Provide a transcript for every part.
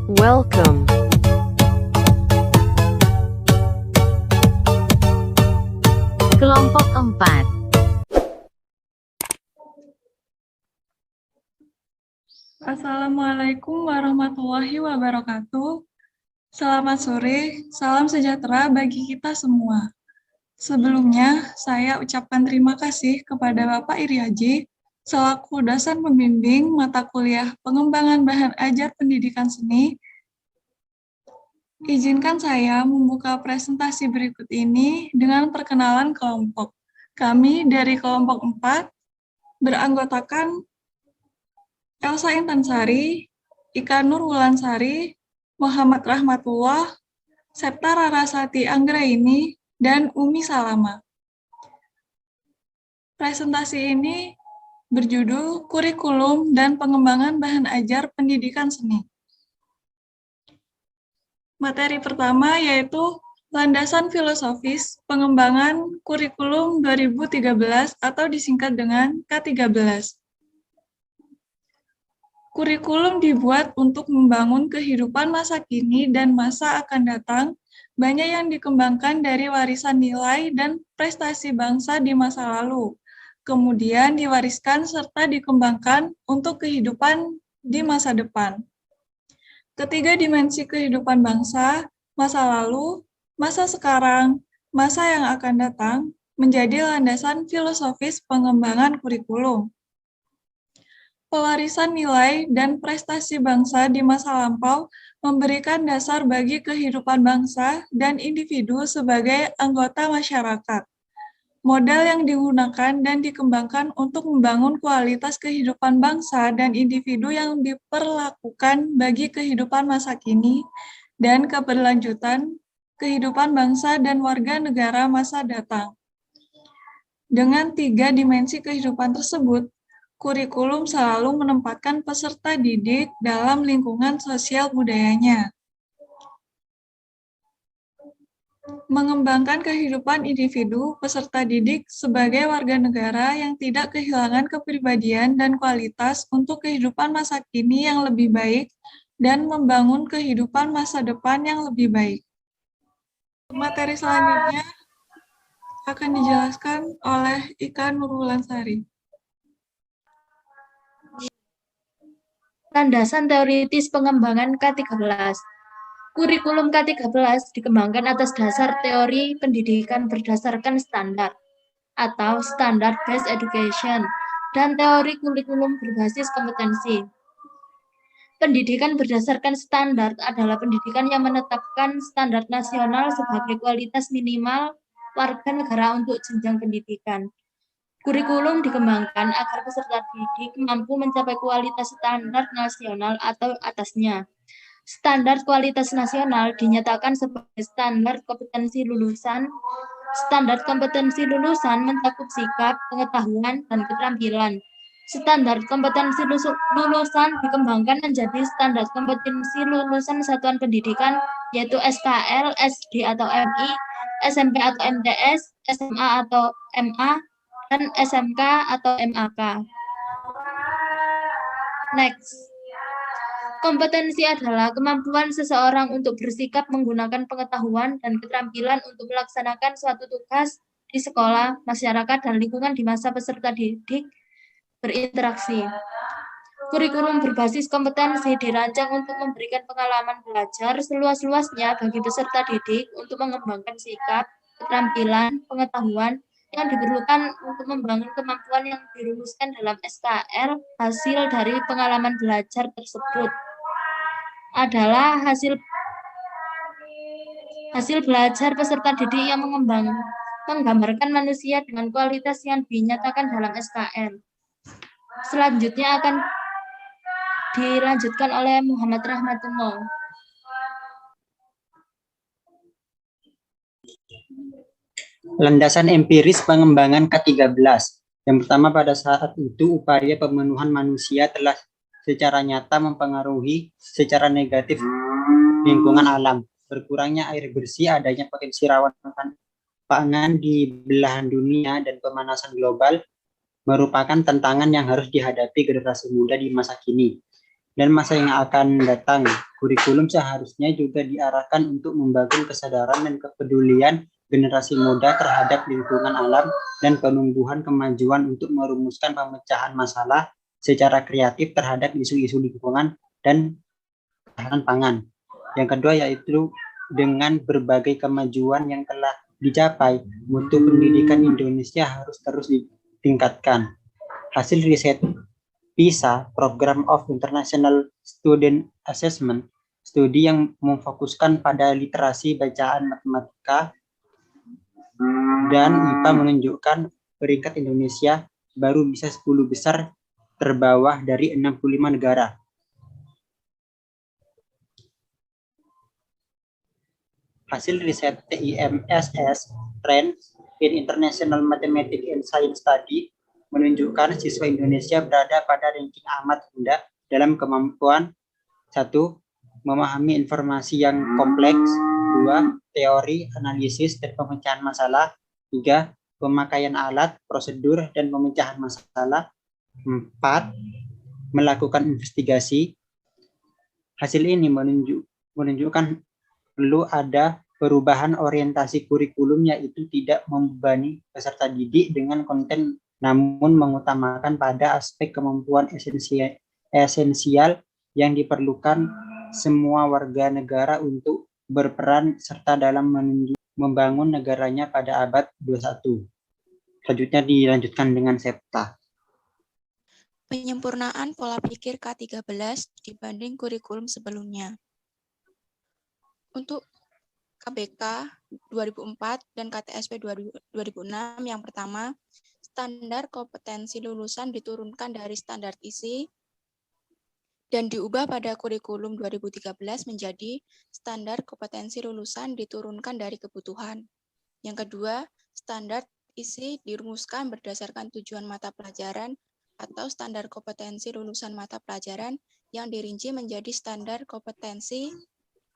Welcome. Kelompok 4. Assalamualaikum warahmatullahi wabarakatuh. Selamat sore, salam sejahtera bagi kita semua. Sebelumnya, saya ucapkan terima kasih kepada Bapak Iri Haji selaku dosen pembimbing mata kuliah Pengembangan Bahan Ajar Pendidikan Seni. Izinkan saya membuka presentasi berikut ini dengan perkenalan kelompok. Kami dari kelompok 4 beranggotakan Elsa Intansari, Ika Nur Wulansari, Muhammad Rahmatullah, Septa Rarasati Anggraini, dan Umi Salama. Presentasi ini berjudul Kurikulum dan Pengembangan Bahan Ajar Pendidikan Seni. Materi pertama yaitu Landasan Filosofis Pengembangan Kurikulum 2013 atau disingkat dengan K13. Kurikulum dibuat untuk membangun kehidupan masa kini dan masa akan datang, banyak yang dikembangkan dari warisan nilai dan prestasi bangsa di masa lalu, kemudian diwariskan serta dikembangkan untuk kehidupan di masa depan. Ketiga dimensi kehidupan bangsa, masa lalu, masa sekarang, masa yang akan datang, menjadi landasan filosofis pengembangan kurikulum. Pewarisan nilai dan prestasi bangsa di masa lampau memberikan dasar bagi kehidupan bangsa dan individu sebagai anggota masyarakat. Modal yang digunakan dan dikembangkan untuk membangun kualitas kehidupan bangsa dan individu yang diperlakukan bagi kehidupan masa kini dan keberlanjutan kehidupan bangsa dan warga negara masa datang. Dengan tiga dimensi kehidupan tersebut, kurikulum selalu menempatkan peserta didik dalam lingkungan sosial budayanya. Mengembangkan kehidupan individu peserta didik sebagai warga negara yang tidak kehilangan kepribadian dan kualitas untuk kehidupan masa kini yang lebih baik dan membangun kehidupan masa depan yang lebih baik. Materi selanjutnya akan dijelaskan oleh Ika Nur Wulansari. Landasan teoritis pengembangan K13. Kurikulum K13 dikembangkan atas dasar teori pendidikan berdasarkan standar atau Standard Based Education dan teori kurikulum berbasis kompetensi. Pendidikan berdasarkan standar adalah pendidikan yang menetapkan standar nasional sebagai kualitas minimal warga negara untuk jenjang pendidikan. Kurikulum dikembangkan agar peserta didik mampu mencapai kualitas standar nasional atau atasnya. Standar kualitas nasional dinyatakan sebagai standar kompetensi lulusan. Standar kompetensi lulusan mencakup sikap, pengetahuan, dan keterampilan. Standar kompetensi lulusan dikembangkan menjadi standar kompetensi lulusan satuan pendidikan, yaitu SKL, SD atau MI, SMP atau MTS, SMA atau MA, dan SMK atau MAK. Next. Kompetensi adalah kemampuan seseorang untuk bersikap menggunakan pengetahuan dan keterampilan untuk melaksanakan suatu tugas di sekolah, masyarakat, dan lingkungan di masa peserta didik berinteraksi. Kurikulum berbasis kompetensi dirancang untuk memberikan pengalaman belajar seluas-luasnya bagi peserta didik untuk mengembangkan sikap, keterampilan, pengetahuan yang diperlukan untuk membangun kemampuan yang dirumuskan dalam SKR. Hasil dari pengalaman belajar tersebut adalah hasil belajar peserta didik yang menggambarkan manusia dengan kualitas yang dinyatakan dalam SKR. Selanjutnya akan dilanjutkan oleh Muhammad Rahmatullah. Landasan empiris pengembangan K13. Yang pertama, pada saat itu upaya pemenuhan manusia telah secara nyata mempengaruhi secara negatif lingkungan alam. Berkurangnya air bersih, adanya potensi rawan pangan di belahan dunia, dan pemanasan global merupakan tantangan yang harus dihadapi generasi muda di masa kini dan masa yang akan datang. Kurikulum seharusnya juga diarahkan untuk membangun kesadaran dan kepedulian generasi muda terhadap lingkungan alam dan penumbuhan kemajuan untuk merumuskan pemecahan masalah secara kreatif terhadap isu-isu lingkungan dan ketahanan pangan. Yang kedua yaitu dengan berbagai kemajuan yang telah dicapai, mutu pendidikan Indonesia harus terus ditingkatkan. Hasil riset PISA, Program of International Student Assessment, studi yang memfokuskan pada literasi bacaan matematika dan IPA menunjukkan peringkat Indonesia baru bisa 10 besar terbawah dari 65 negara. Hasil riset TIMSS, Trends in International Mathematics and Science Study, menunjukkan siswa Indonesia berada pada ranking amat rendah dalam kemampuan 1. Memahami informasi yang kompleks, 2. Teori, analisis, dan pemecahan masalah, 3. Pemakaian alat, prosedur, dan pemecahan masalah, 4. Melakukan investigasi. Hasil ini menunjukkan perlu ada perubahan orientasi kurikulum, yaitu tidak membebani peserta didik dengan konten namun mengutamakan pada aspek kemampuan esensial yang diperlukan semua warga negara untuk berperan serta dalam membangun negaranya pada abad 21. Selanjutnya dilanjutkan dengan SEPTA. Penyempurnaan pola pikir K13 dibanding kurikulum sebelumnya. Untuk KBK 2004 dan KTSP 2006 yang pertama, standar kompetensi lulusan diturunkan dari standar isi dan diubah pada kurikulum 2013 menjadi standar kompetensi lulusan diturunkan dari kebutuhan. Yang kedua, standar isi dirumuskan berdasarkan tujuan mata pelajaran atau standar kompetensi lulusan mata pelajaran yang dirinci menjadi standar kompetensi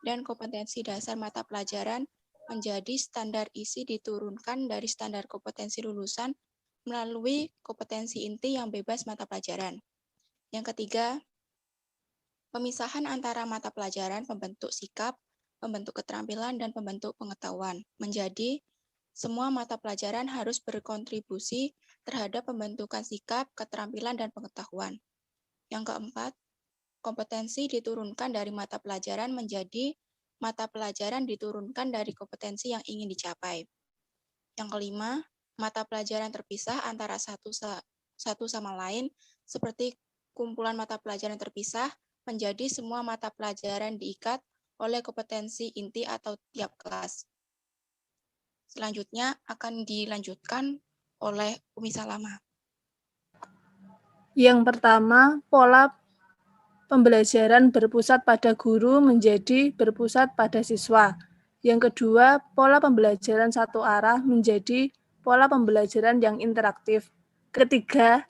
dan kompetensi dasar mata pelajaran menjadi standar isi diturunkan dari standar kompetensi lulusan melalui kompetensi inti yang bebas mata pelajaran. Yang ketiga, pemisahan antara mata pelajaran pembentuk sikap, pembentuk keterampilan, dan pembentuk pengetahuan menjadi semua mata pelajaran harus berkontribusi terhadap pembentukan sikap, keterampilan, dan pengetahuan. Yang keempat, kompetensi diturunkan dari mata pelajaran menjadi mata pelajaran diturunkan dari kompetensi yang ingin dicapai. Yang kelima, mata pelajaran terpisah antara satu sama lain seperti kumpulan mata pelajaran terpisah menjadi semua mata pelajaran diikat oleh kompetensi inti atau tiap kelas. Selanjutnya akan dilanjutkan oleh Umi Salama. Yang pertama, pola pembelajaran berpusat pada guru menjadi berpusat pada siswa. Yang kedua, pola pembelajaran satu arah menjadi pola pembelajaran yang interaktif. Ketiga,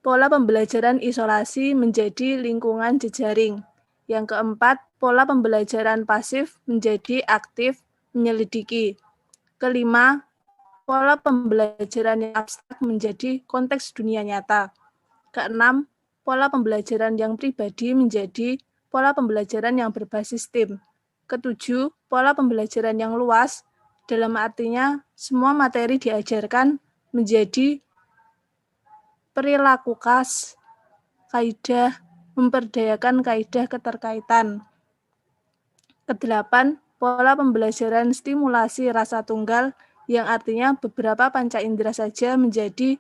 pola pembelajaran isolasi menjadi lingkungan jejaring. Yang keempat, pola pembelajaran pasif menjadi aktif menyelidiki. Kelima, pola pembelajaran yang abstrak menjadi konteks dunia nyata. Keenam, pola pembelajaran yang pribadi menjadi pola pembelajaran yang berbasis tim. Ketujuh, pola pembelajaran yang luas, dalam artinya semua materi diajarkan menjadi perilaku khas, kaidah, memperdayakan kaidah keterkaitan. Kedelapan, pola pembelajaran stimulasi rasa tunggal, yang artinya beberapa panca indera saja menjadi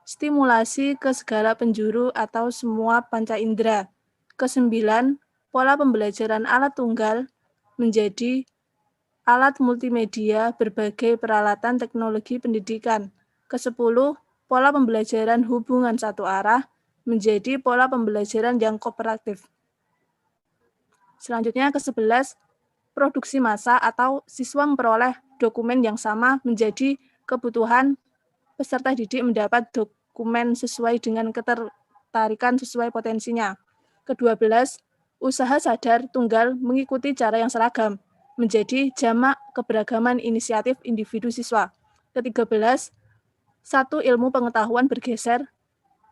stimulasi ke segala penjuru atau semua panca indera. Kesembilan, pola pembelajaran alat tunggal menjadi alat multimedia berbagai peralatan teknologi pendidikan. Kesepuluh, pola pembelajaran hubungan satu arah menjadi pola pembelajaran yang kooperatif. Selanjutnya ke-11, produksi massa atau siswa memperoleh dokumen yang sama menjadi kebutuhan peserta didik mendapat dokumen sesuai dengan ketertarikan sesuai potensinya. Ke-12, usaha sadar tunggal mengikuti cara yang seragam menjadi jamak keberagaman inisiatif individu siswa. Ke-13, satu ilmu pengetahuan bergeser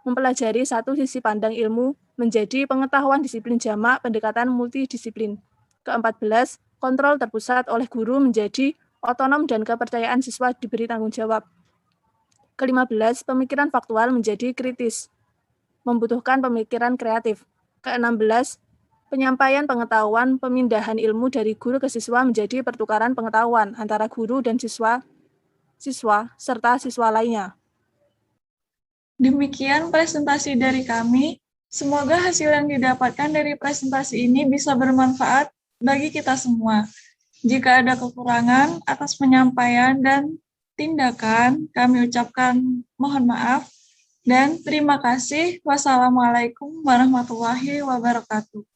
mempelajari satu sisi pandang ilmu menjadi pengetahuan disiplin jamak pendekatan multidisiplin. Ke-14, kontrol terpusat oleh guru menjadi otonom dan kepercayaan siswa diberi tanggung jawab. Ke-15, pemikiran faktual menjadi kritis, membutuhkan pemikiran kreatif. Ke-16, penyampaian pengetahuan, pemindahan ilmu dari guru ke siswa menjadi pertukaran pengetahuan antara guru dan siswa, serta siswa lainnya. Demikian presentasi dari kami. Semoga hasil yang didapatkan dari presentasi ini bisa bermanfaat bagi kita semua. Jika ada kekurangan atas penyampaian dan tindakan, kami ucapkan mohon maaf dan terima kasih. Wassalamualaikum warahmatullahi wabarakatuh.